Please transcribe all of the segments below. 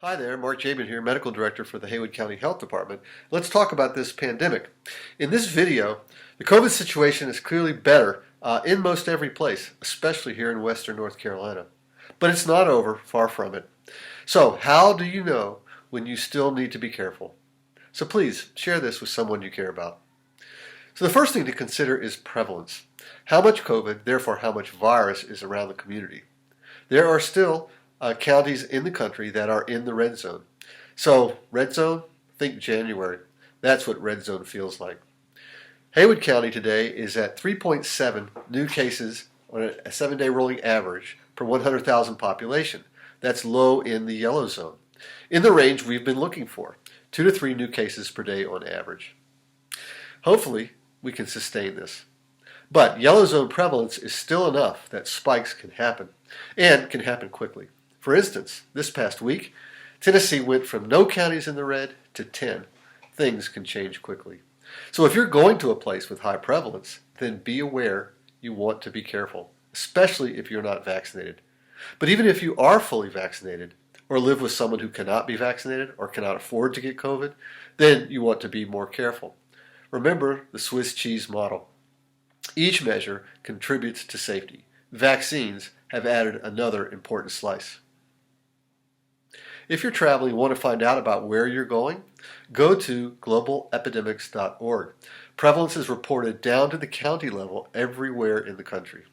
Hi there, Mark Jabin here, Medical Director for the Haywood County Health Department. Let's talk about this pandemic. In this video, the COVID situation is clearly better in most every place, especially here in Western North Carolina. But it's not over, far from it. So how do you know when you still need to be careful? So please, share this with someone you care about. So the first thing to consider is prevalence. How much COVID, therefore how much virus, is around the community. There are still counties in the country that are in the red zone. So red zone, think January. That's what red zone feels like. Haywood County today is at 3.7 new cases on a 7-day rolling average per 100,000 population. That's low in the yellow zone. In the range we've been looking for, 2 to 3 new cases per day on average. Hopefully we can sustain this. But yellow zone prevalence is still enough that spikes can happen, and can happen quickly. For instance, this past week, Tennessee went from no counties in the red to 10. Things can change quickly. So if you're going to a place with high prevalence, then be aware you want to be careful, especially if you're not vaccinated. But even if you are fully vaccinated, or live with someone who cannot be vaccinated or cannot afford to get COVID, then you want to be more careful. Remember the Swiss cheese model. Each measure contributes to safety. Vaccines have added another important slice. If you're traveling and want to find out about where you're going, go to globalepidemics.org. Prevalence is reported down to the county level everywhere in the country.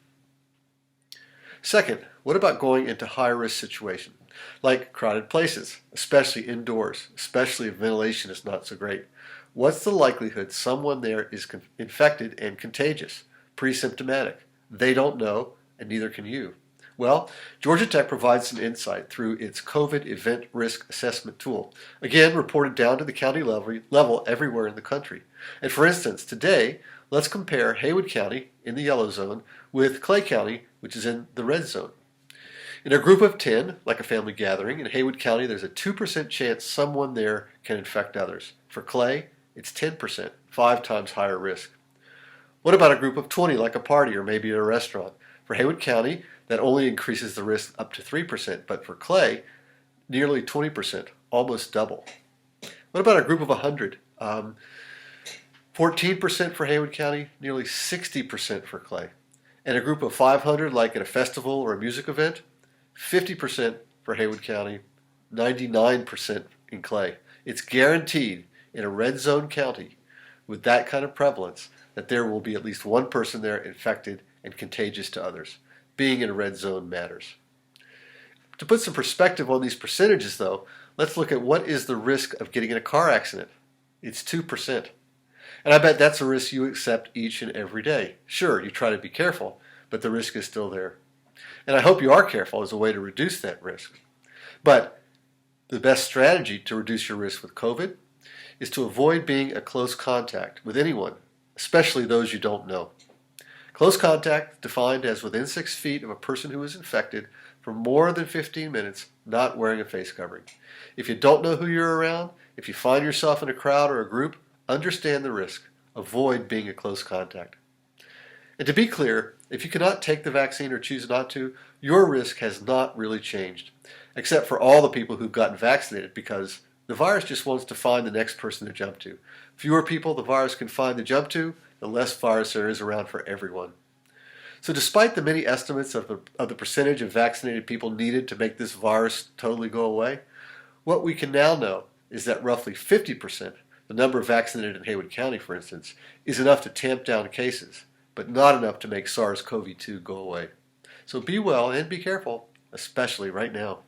Second, what about going into high-risk situations, like crowded places, especially indoors, especially if ventilation is not so great? What's the likelihood someone there is infected and contagious, pre-symptomatic? They don't know, and neither can you. Well, Georgia Tech provides some insight through its COVID Event Risk Assessment tool, again reported down to the county level everywhere in the country. And for instance, today, let's compare Haywood County in the yellow zone with Clay County, which is in the red zone. In a group of 10, like a family gathering, in Haywood County there's a 2% chance someone there can infect others. For Clay, it's 10%, 5 times higher risk. What about a group of 20, like a party or maybe at a restaurant? For Haywood County, that only increases the risk up to 3%, but for Clay, nearly 20%, almost double. What about a group of 100? 14% for Haywood County, nearly 60% for Clay. And a group of 500, like at a festival or a music event, 50% for Haywood County, 99% in Clay. It's guaranteed in a red zone county with that kind of prevalence that there will be at least one person there infected and contagious to others. Being in a red zone matters. To put some perspective on these percentages though, let's look at what is the risk of getting in a car accident. It's 2%. And I bet that's a risk you accept each and every day. Sure, you try to be careful, but the risk is still there. And I hope you are careful as a way to reduce that risk. But the best strategy to reduce your risk with COVID is to avoid being a close contact with anyone, especially those you don't know. Close contact defined as within 6 feet of a person who is infected for more than 15 minutes, not wearing a face covering. If you don't know who you're around, if you find yourself in a crowd or a group, understand the risk. Avoid being a close contact. And to be clear, if you cannot take the vaccine or choose not to, your risk has not really changed, except for all the people who've gotten vaccinated, because the virus just wants to find the next person to jump to. Fewer people the virus can find to jump to, the less virus there is around for everyone. So despite the many estimates of the percentage of vaccinated people needed to make this virus totally go away, what we can now know is that roughly 50%, the number vaccinated in Haywood County for instance, is enough to tamp down cases, but not enough to make SARS-CoV-2 go away. So be well and be careful, especially right now.